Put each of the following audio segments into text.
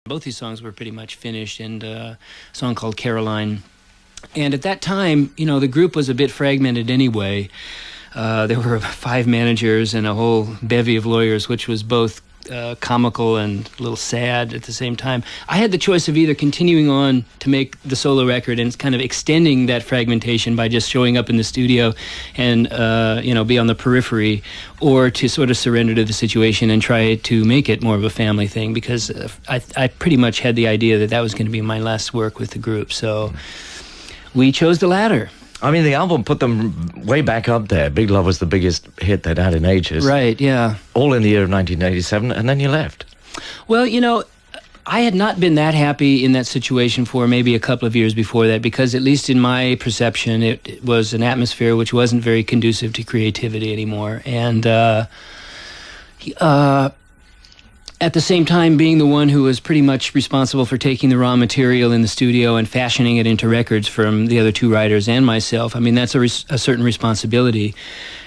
Both these songs were pretty much finished, and a song called Caroline. And at that time, you know, the group was a bit fragmented anyway. There were 5 managers and a whole bevy of lawyers, which was both comical and a little sad at the same time. I had the choice of either continuing on to make the solo record and kind of extending that fragmentation by just showing up in the studio and, you know, be on the periphery, or to sort of surrender to the situation and try to make it more of a family thing, because I pretty much had the idea that that was going to be my last work with the group. So we chose the latter. I mean, the album put them way back up there. Big Love was the biggest hit they'd had in ages. Right, yeah. All in the year of 1987, and then you left. Well, you know, I had not been that happy in that situation for maybe a couple of years before that, because at least in my perception, it was an atmosphere which wasn't very conducive to creativity anymore. And at the same time, being the one who was pretty much responsible for taking the raw material in the studio and fashioning it into records from the other 2 writers and myself, I mean, that's a certain responsibility.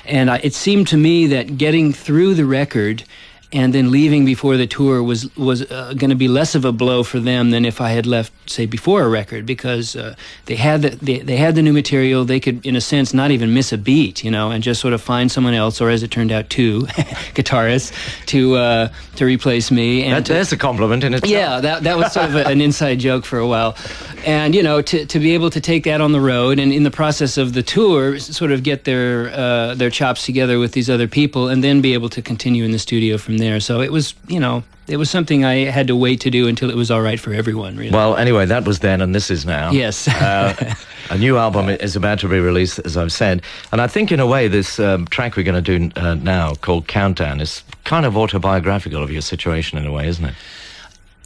And it seemed to me that getting through the record and then leaving before the tour was going to be less of a blow for them than if I had left, say, before a record, because they had the new material. They could, in a sense, not even miss a beat, you know, and just sort of find someone else, or as it turned out, 2 guitarists to replace me. And there's a compliment in itself. Yeah, that was sort of an inside joke for a while. And, you know, to be able to take that on the road, and in the process of the tour, sort of get their chops together with these other people, and then be able to continue in the studio from there. So it was, you know, it was something I had to wait to do until it was all right for everyone, really. Well, anyway, that was then, and this is now. Yes. A new album is about to be released, as I've said. And I think, in a way, this track we're going to do now, called Countdown, is kind of autobiographical of your situation, in a way, isn't it?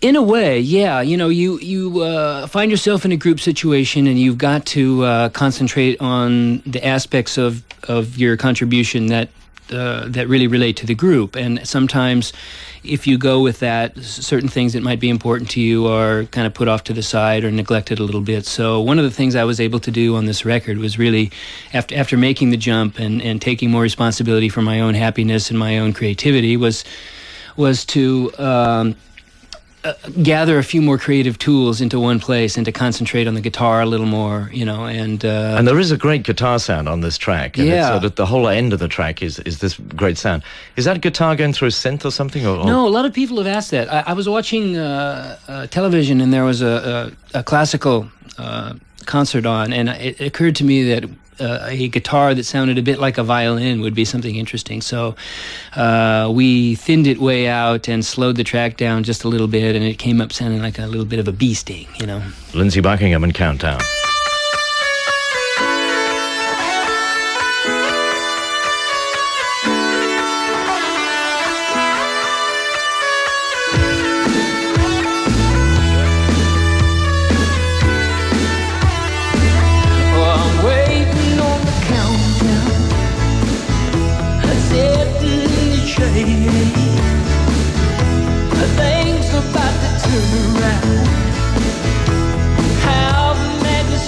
In a way, yeah. You know, you find yourself in a group situation, and you've got to concentrate on the aspects of your contribution that really relate to the group. And sometimes, if you go with that, certain things that might be important to you are kind of put off to the side or neglected a little bit. So one of the things I was able to do on this record was really, after making the jump and taking more responsibility for my own happiness and my own creativity, was to gather a few more creative tools into one place and to concentrate on the guitar a little more, you know, and there is a great guitar sound on this track. And yeah. So that the whole end of the track is this great sound. Is that guitar going through a synth or something? Or? No, a lot of people have asked that. I was watching television, and there was a classical concert on, and it occurred to me that a guitar that sounded a bit like a violin would be something interesting. So we thinned it way out and slowed the track down just a little bit, and it came up sounding like a little bit of a bee sting, you know. Lindsey Buckingham and Countdown. Things about to turn around. How the madness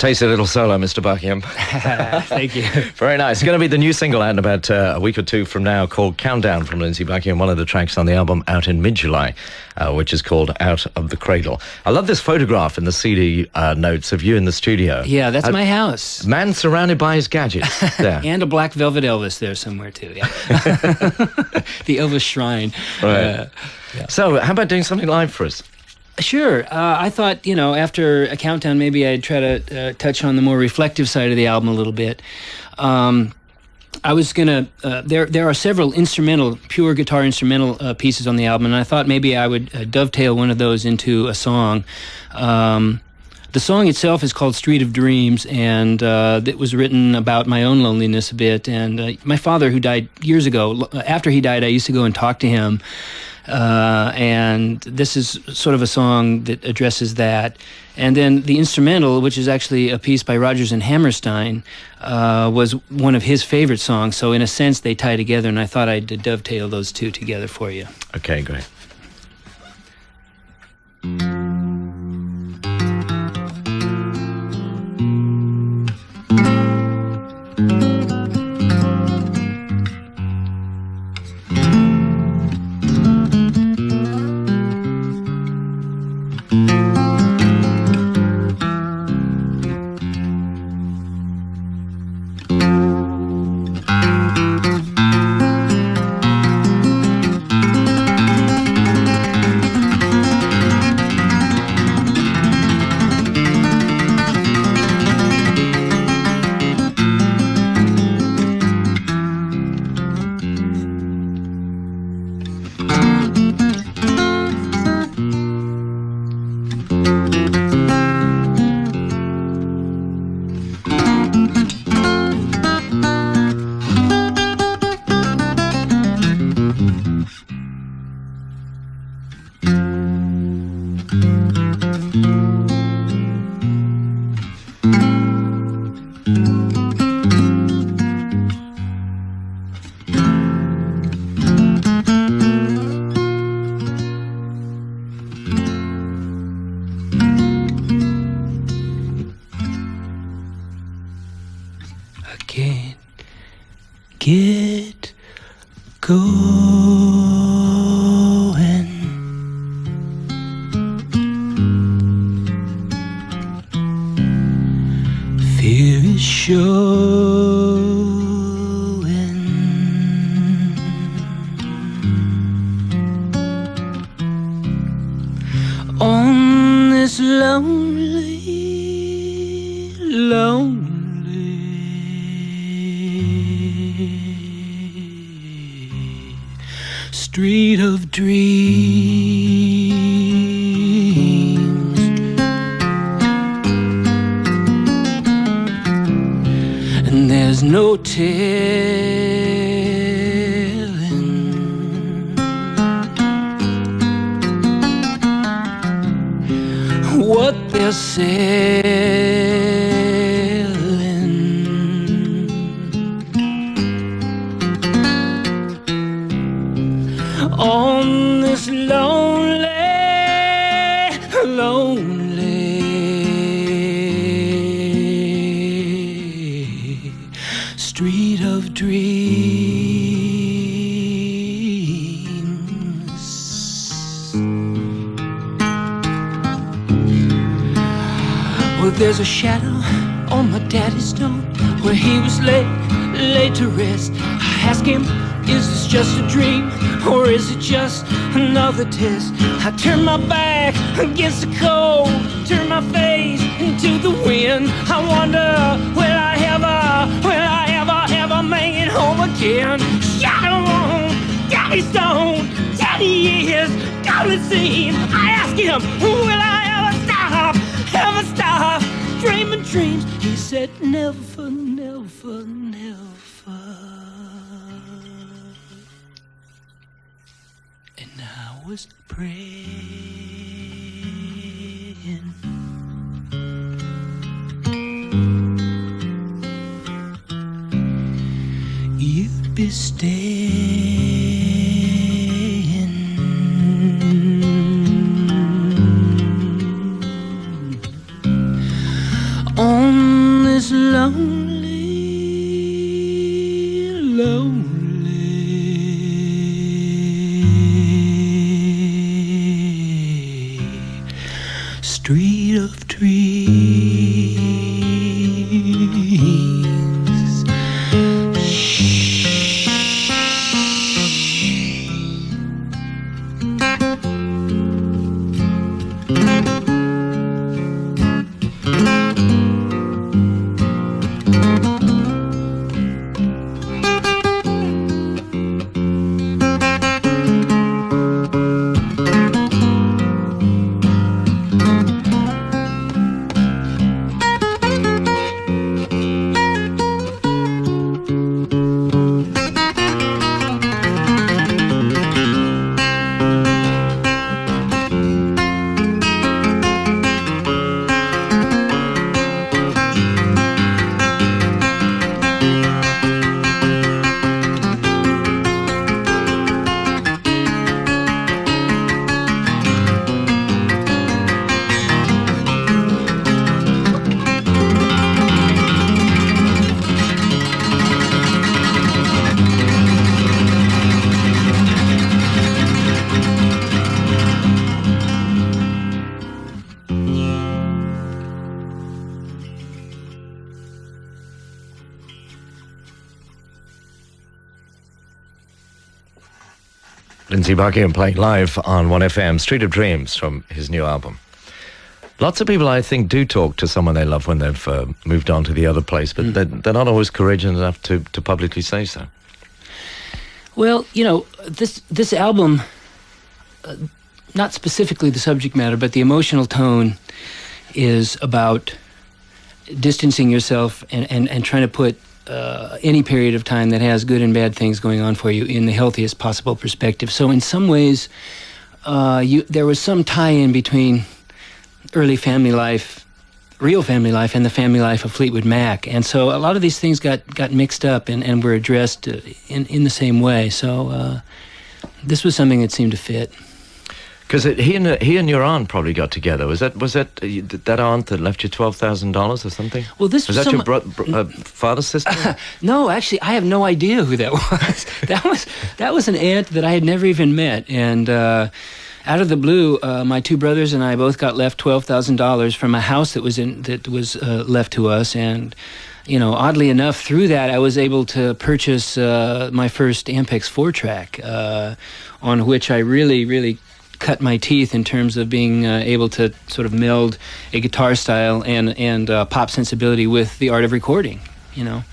Tasty little solo, Mr. Buckingham. Thank you. Very nice. It's going to be the new single out in about a week or two from now called Countdown from Lindsey Buckingham, one of the tracks on the album out in mid-July, which is called Out of the Cradle. I love this photograph in the CD notes of you in the studio. Yeah, that's my house. Man surrounded by his gadgets. There. And a black velvet Elvis there somewhere, too. Yeah. The Elvis shrine. Right. Yeah. So, how about doing something live for us? Sure. I thought, after a countdown, maybe I'd try to touch on the more reflective side of the album a little bit. I was going to, there are several pure guitar instrumental pieces on the album, and I thought maybe I would dovetail one of those into a song. The song itself is called Street of Dreams, and it was written about my own loneliness a bit. And my father, who died years ago, after he died, I used to go and talk to him. And this is sort of a song that addresses that. And then the instrumental, which is actually a piece by Rodgers and Hammerstein, was one of his favorite songs. So in a sense, they tie together, and I thought I'd dovetail those two together for you. Okay, great. Can't get going. Fear is showing. On this lonely street of dreams, and there's no telling what they're saying. On this lonely street of dreams. Well, there's a shadow on my daddy's stone where he was laid to rest. I ask him, is this just a dream, or is it just another test? I turn my back against the cold, turn my face into the wind. I wonder, will I ever make it home again? Shadow on daddy's stone, daddy is gone, it seems. I ask him, will I ever stop dreaming dreams? He said, never, never, never. And I was praying. You'd be staying. On street of dreams. Lindsey Buckingham playing live on 1FM, Street of Dreams from his new album. Lots of people, I think, do talk to someone they love when they've moved on to the other place, but they're not always courageous enough to publicly say so. Well, you know, this album, not specifically the subject matter, but the emotional tone is about distancing yourself and trying to put any period of time that has good and bad things going on for you in the healthiest possible perspective. So in some ways, there was some tie-in between early family life, real family life, and the family life of Fleetwood Mac. And so a lot of these things got mixed up and were addressed in the same way. So this was something that seemed to fit. Because he and your aunt probably got together. Was that aunt that left you $12,000 or something? Well, this was that your father's sister? No, actually, I have no idea who that was. that was an aunt that I had never even met, and out of the blue, my two brothers and I both got left $12,000 from a house that was left to us, and you know, oddly enough, through that, I was able to purchase my first Ampex 4-track, on which I really cut my teeth in terms of being able to sort of meld a guitar style and pop sensibility with the art of recording, you know.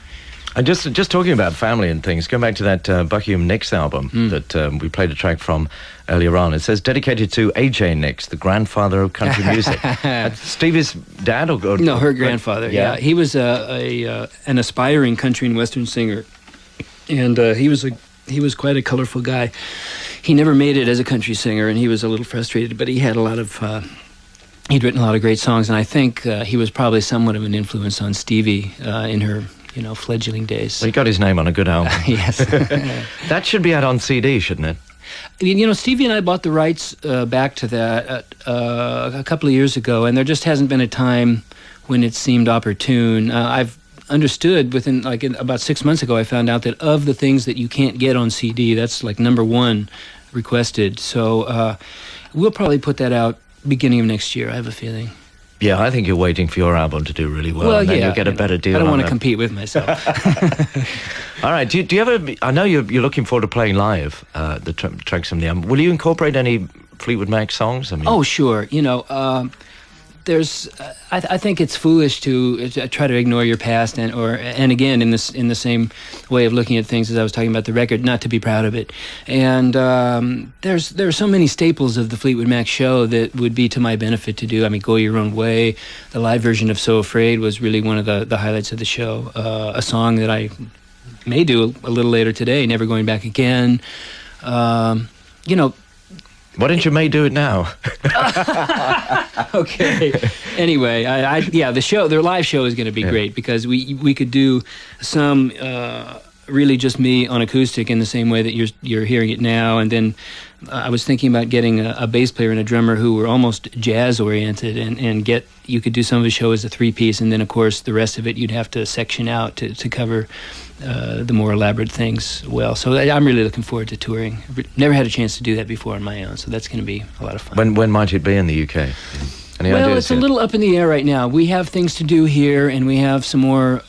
And just talking about family and things, going back to that Buckingham Nicks album that we played a track from earlier on, it says dedicated to A.J. Nicks, the grandfather of country music. Stevie's dad or no, her grandfather. Yeah, he was an aspiring country and western singer, and he was quite a colorful guy. He never made it as a country singer, and he was a little frustrated, but he had he'd written a lot of great songs, and I think he was probably somewhat of an influence on Stevie in her, you know, fledgling days. Well, he got his name on a good album. Yes. That should be out on CD, shouldn't it? You know, Stevie and I bought the rights back to that a couple of years ago, and there just hasn't been a time when it seemed opportune. I've understood within about 6 months ago, I found out that of the things that you can't get on CD, that's like number one requested. So we'll probably put that out beginning of next year, I have a feeling. Yeah, I think you're waiting for your album to do really well. Well, and then yeah, you'll get a better deal. I don't want to compete with myself. All right. Do you ever? I know you're looking forward to playing live the tracks from the album. Will you incorporate any Fleetwood Mac songs? I mean, oh, sure. You know, there's. I think it's foolish to try to ignore your past and again in the same way of looking at things as I was talking about the record, not to be proud of it. And there are so many staples of the Fleetwood Mac show that would be to my benefit to do. I mean, Go Your Own Way, the live version of So Afraid was really one of the highlights of the show. A song that I may do a little later today, Never Going Back Again. You know. Why don't you do it now? Okay. Anyway, their live show is going to be great because we could do some really just me on acoustic in the same way that you're hearing it now, and then I was thinking about getting a bass player and a drummer who were almost jazz oriented, and you could do some of the show as a 3-piece, and then of course the rest of it you'd have to section out to cover the more elaborate things well. So I'm really looking forward to touring. Never had a chance to do that before on my own, so that's going to be a lot of fun. When might it be in the UK? Any Well, ideas it's a yet? little up in the air right now. We have things to do here, and we have some more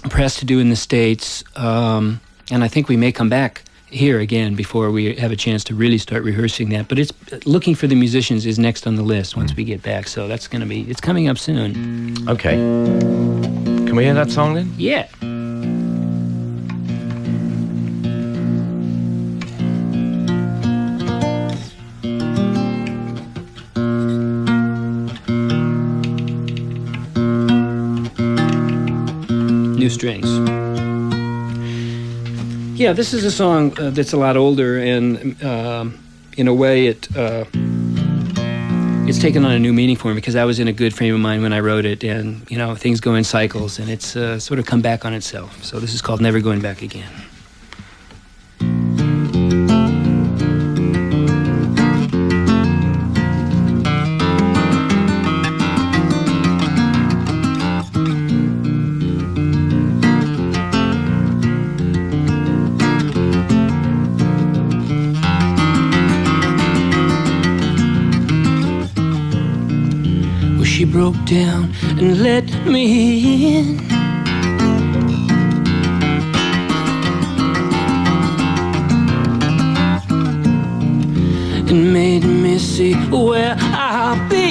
press to do in the States, and I think we may come back here again before we have a chance to really start rehearsing that. But it's looking for the musicians is next on the list once we get back, so that's going to be, it's coming up soon. Okay. Can we hear that song then? Yeah. New strings. Yeah, this is a song that's a lot older, and in a way, it's taken on a new meaning for me because I was in a good frame of mind when I wrote it, and you know things go in cycles, and it's sort of come back on itself. So this is called "Never Going Back Again." She broke down and let me in. And made me see where I've been.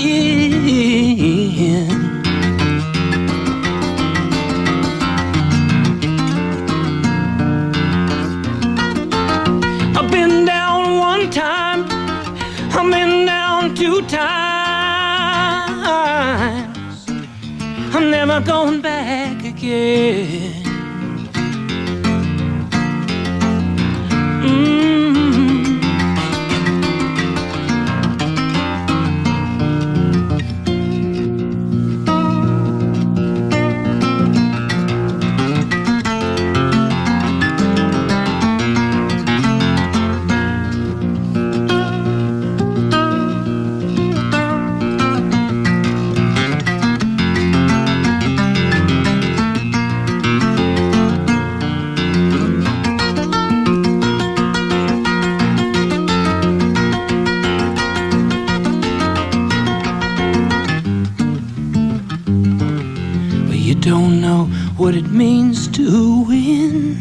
I've been down one time, I've been down two times. I'm never going back again. Don't know what it means to win.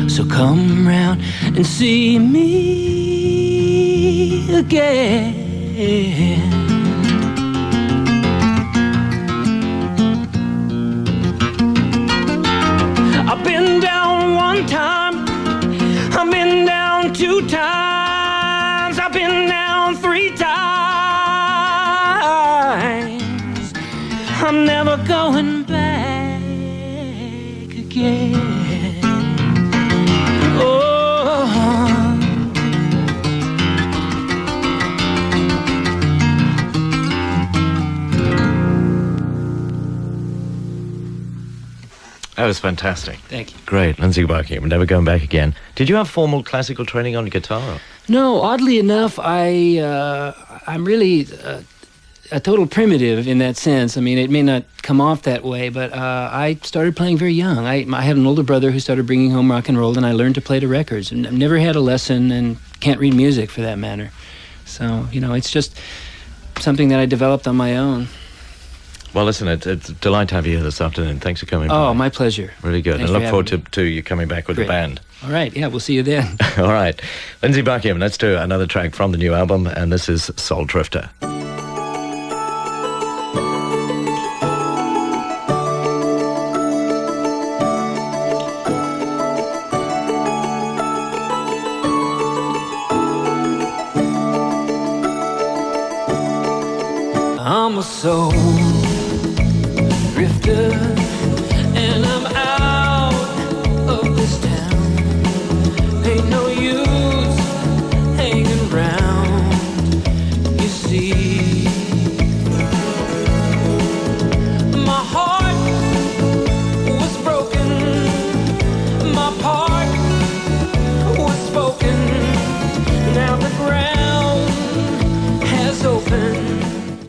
So come round and see me again. I've been down one time, I've been down two times. I've been down three times. I'm never going back again. Oh. That was fantastic. Thank you. Great. Lindsey Buckingham, Never Going Back Again. Did you have formal classical training on guitar? Or? No, oddly enough, I'm really a total primitive in that sense. I mean, it may not come off that way, but I started playing very young. I had an older brother who started bringing home rock and roll, and I learned to play the records. And I've never had a lesson, and can't read music for that matter. So, you know, it's just something that I developed on my own. Well, listen, it's a delight to have you here this afternoon. Thanks for coming. Oh, by. my pleasure. Really good. Thanks I look for forward having to you coming back with Great. the band. All right, yeah, we'll see you then. All right. Lindsey Buckingham, let's do another track from the new album, and this is Soul Drifter. I'm a soul drifter.